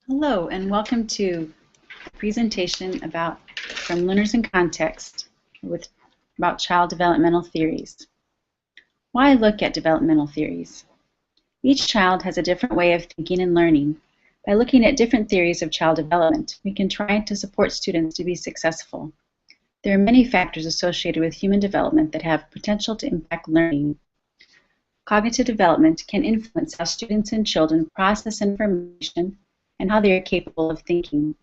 Hello, and welcome to a presentation from Learners in Context about child developmental theories. Why look at developmental theories? Each child has a different way of thinking and learning. By looking at different theories of child development, we can try to support students to be successful. There are many factors associated with human development that have potential to impact learning. Cognitive development can influence how students and children process information and how they are capable of thinking.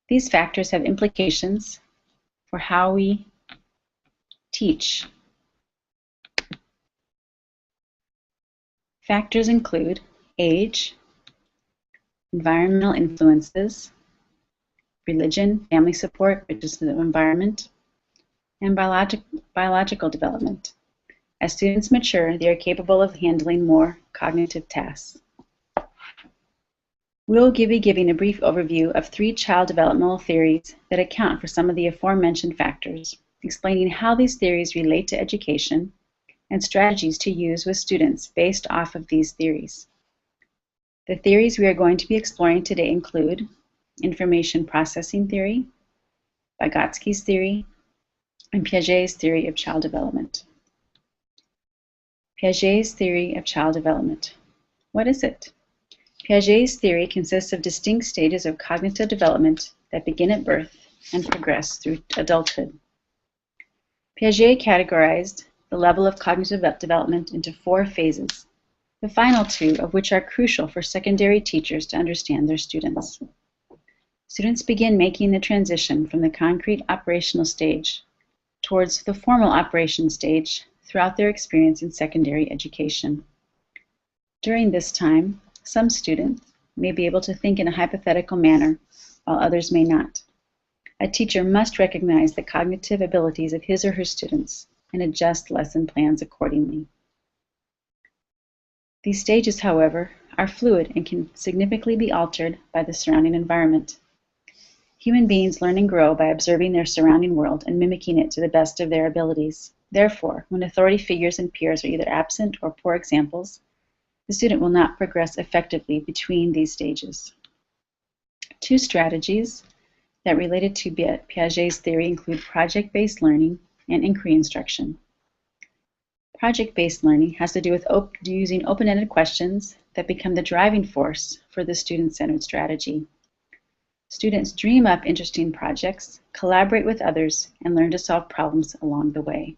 These factors have implications for how we teach. Factors include age, environmental influences, religion, family support, which is the environment, and biological development. As students mature, they are capable of handling more cognitive tasks. We'll be giving a brief overview of 3 child developmental theories that account for some of the aforementioned factors, explaining how these theories relate to education and strategies to use with students based off of these theories. The theories we are going to be exploring today include information processing theory, Vygotsky's theory, and Piaget's theory of child development. Piaget's theory of child development. What is it? Piaget's theory consists of distinct stages of cognitive development that begin at birth and progress through adulthood. Piaget categorized the level of cognitive development into 4 phases, the final 2 of which are crucial for secondary teachers to understand their students. Students begin making the transition from the concrete operational stage towards the formal operation stage throughout their experience in secondary education. During this time, some students may be able to think in a hypothetical manner, while others may not. A teacher must recognize the cognitive abilities of his or her students and adjust lesson plans accordingly. These stages, however, are fluid and can significantly be altered by the surrounding environment. Human beings learn and grow by observing their surrounding world and mimicking it to the best of their abilities. Therefore, when authority figures and peers are either absent or poor examples, the student will not progress effectively between these stages. 2 strategies that related to Piaget's theory include project-based learning and inquiry instruction. Project-based learning has to do with using open-ended questions that become the driving force for the student-centered strategy. Students dream up interesting projects, collaborate with others, and learn to solve problems along the way.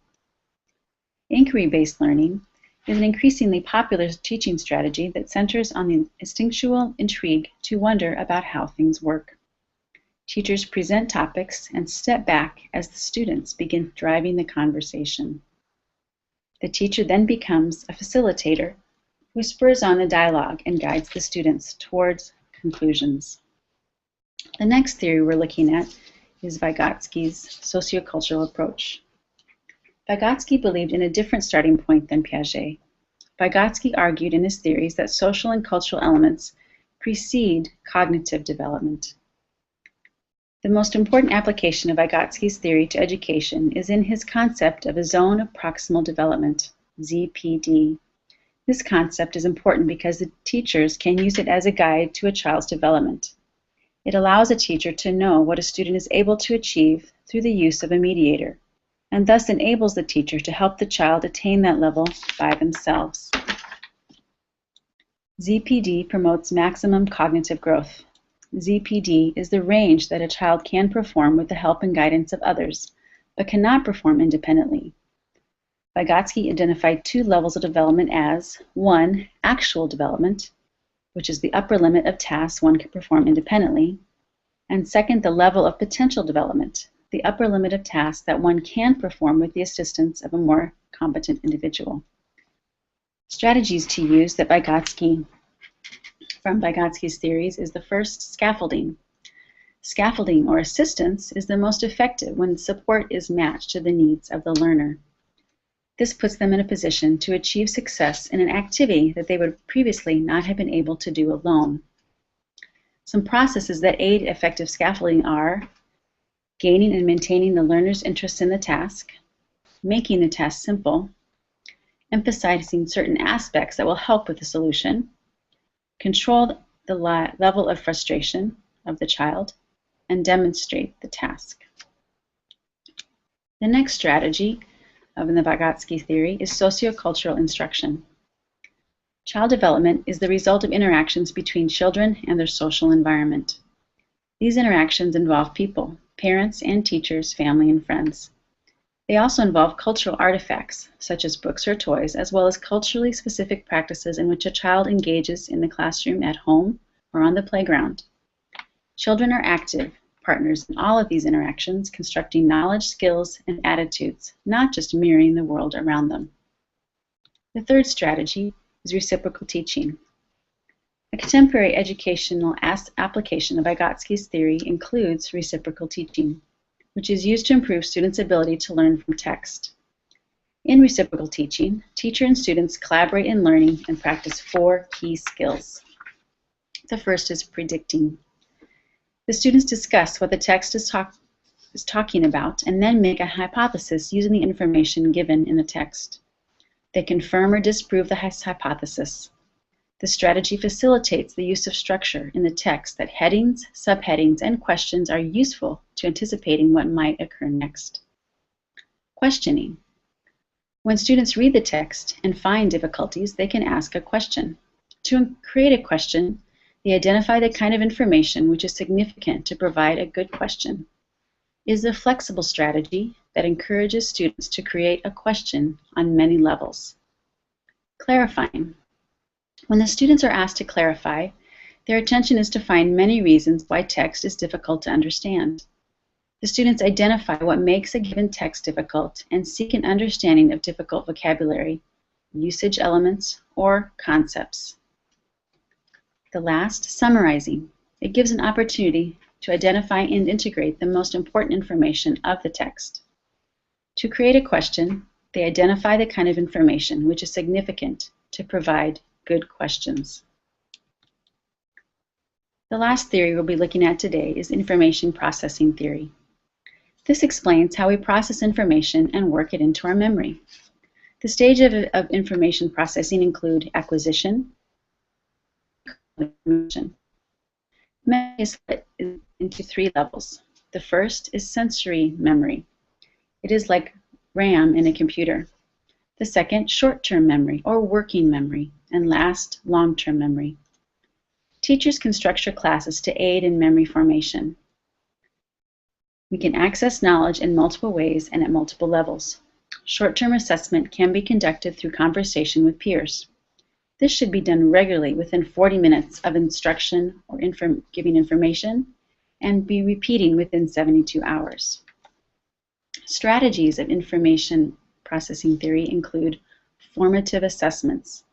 Inquiry-based learning is an increasingly popular teaching strategy that centers on the instinctual intrigue to wonder about how things work. Teachers present topics and step back as the students begin driving the conversation. The teacher then becomes a facilitator who spurs on the dialogue and guides the students towards conclusions. The next theory we're looking at is Vygotsky's sociocultural approach. Vygotsky believed in a different starting point than Piaget. Vygotsky argued in his theories that social and cultural elements precede cognitive development. The most important application of Vygotsky's theory to education is in his concept of a zone of proximal development, ZPD. This concept is important because the teachers can use it as a guide to a child's development. It allows a teacher to know what a student is able to achieve through the use of a mediator, and thus enables the teacher to help the child attain that level by themselves. ZPD promotes maximum cognitive growth. ZPD is the range that a child can perform with the help and guidance of others, but cannot perform independently. Vygotsky identified 2 levels of development as 1. Actual development, which is the upper limit of tasks one can perform independently, and 2nd, the level of potential development, the upper limit of tasks that one can perform with the assistance of a more competent individual. Strategies to use from Vygotsky's theories is the first, scaffolding. Scaffolding or assistance is the most effective when support is matched to the needs of the learner. This puts them in a position to achieve success in an activity that they would previously not have been able to do alone. Some processes that aid effective scaffolding are gaining and maintaining the learner's interest in the task, making the task simple, emphasizing certain aspects that will help with the solution, controlled the level of frustration of the child, and demonstrate the task. The next strategy of the Vygotsky Theory is sociocultural instruction. Child development is the result of interactions between children and their social environment. These interactions involve people, parents and teachers, family and friends. They also involve cultural artifacts, such as books or toys, as well as culturally specific practices in which a child engages in the classroom, at home, or on the playground. Children are active partners in all of these interactions, constructing knowledge, skills, and attitudes, not just mirroring the world around them. The third strategy is reciprocal teaching. A contemporary educational application of Vygotsky's theory includes reciprocal teaching, which is used to improve students' ability to learn from text. In reciprocal teaching, teacher and students collaborate in learning and practice 4 key skills. The first is predicting. The students discuss what the text is talking about and then make a hypothesis using the information given in the text. They confirm or disprove the hypothesis. The strategy facilitates the use of structure in the text that headings, subheadings, and questions are useful to anticipating what might occur next. Questioning. When students read the text and find difficulties, they can ask a question. To create a question, they identify the kind of information which is significant to provide a good question. It is a flexible strategy that encourages students to create a question on many levels. Clarifying. When the students are asked to clarify, their attention is to find many reasons why text is difficult to understand. The students identify what makes a given text difficult and seek an understanding of difficult vocabulary, usage elements, or concepts. The last, summarizing. It gives an opportunity to identify and integrate the most important information of the text. To create a question, they identify the kind of information which is significant to provide good questions. The last theory we'll be looking at today is information processing theory. This explains how we process information and work it into our memory. The stages of information processing include acquisition, information. Memory is split into 3 levels. The first is sensory memory. It is like RAM in a computer. The second, short-term memory or working memory. And last, long-term memory. Teachers can structure classes to aid in memory formation. We can access knowledge in multiple ways and at multiple levels. Short-term assessment can be conducted through conversation with peers. This should be done regularly within 40 minutes of instruction or giving information and be repeating within 72 hours. Strategies of information processing theory include formative assessments,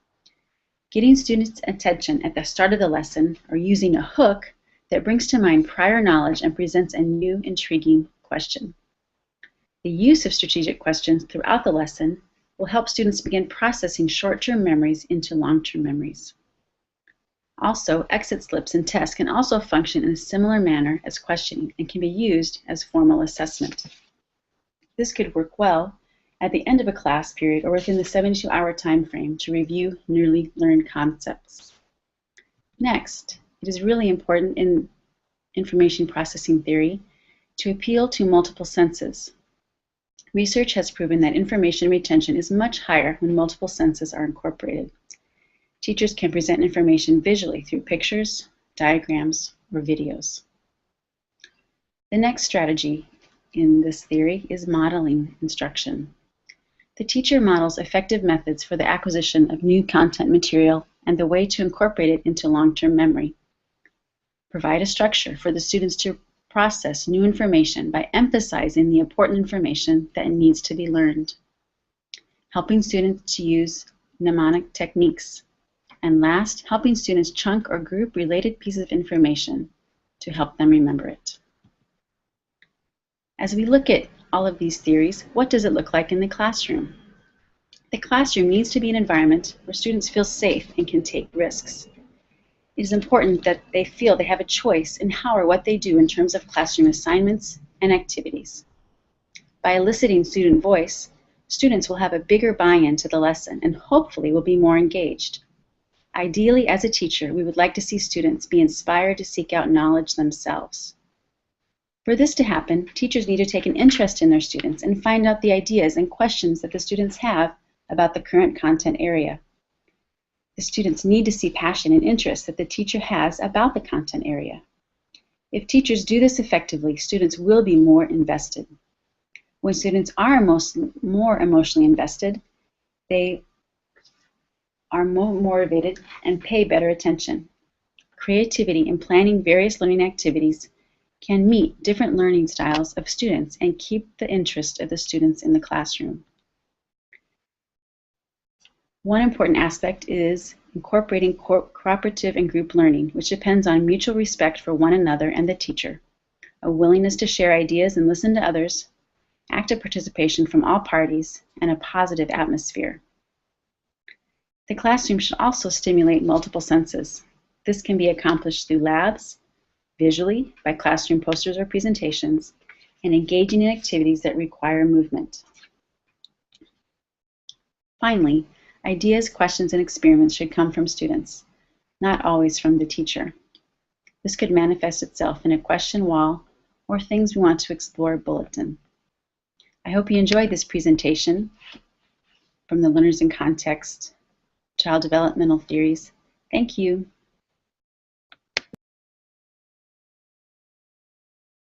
getting students' attention at the start of the lesson or using a hook that brings to mind prior knowledge and presents a new, intriguing question. The use of strategic questions throughout the lesson will help students begin processing short-term memories into long-term memories. Also, exit slips and tests can also function in a similar manner as questioning and can be used as formal assessment. This could work well at the end of a class period or within the 72-hour time frame to review newly learned concepts. Next, it is really important in information processing theory to appeal to multiple senses. Research has proven that information retention is much higher when multiple senses are incorporated. Teachers can present information visually through pictures, diagrams, or videos. The next strategy in this theory is modeling instruction. The teacher models effective methods for the acquisition of new content material and the way to incorporate it into long-term memory. Provide a structure for the students to process new information by emphasizing the important information that needs to be learned. Helping students to use mnemonic techniques. And last, helping students chunk or group related pieces of information to help them remember it. As we look at all of these theories, what does it look like in the classroom? The classroom needs to be an environment where students feel safe and can take risks. It is important that they feel they have a choice in how or what they do in terms of classroom assignments and activities. By eliciting student voice, students will have a bigger buy-in to the lesson and hopefully will be more engaged. Ideally, as a teacher, we would like to see students be inspired to seek out knowledge themselves. For this to happen, teachers need to take an interest in their students and find out the ideas and questions that the students have about the current content area. The students need to see passion and interest that the teacher has about the content area. If teachers do this effectively, students will be more invested. When students are more emotionally invested, they are more motivated and pay better attention. Creativity in planning various learning activities can meet different learning styles of students and keep the interest of the students in the classroom. One important aspect is incorporating cooperative and group learning, which depends on mutual respect for one another and the teacher, a willingness to share ideas and listen to others, active participation from all parties, and a positive atmosphere. The classroom should also stimulate multiple senses. This can be accomplished through labs, visually, by classroom posters or presentations, and engaging in activities that require movement. Finally, ideas, questions, and experiments should come from students, not always from the teacher. This could manifest itself in a question wall or things we want to explore bulletin. I hope you enjoyed this presentation from the Learners in Context Child Developmental Theories. Thank you.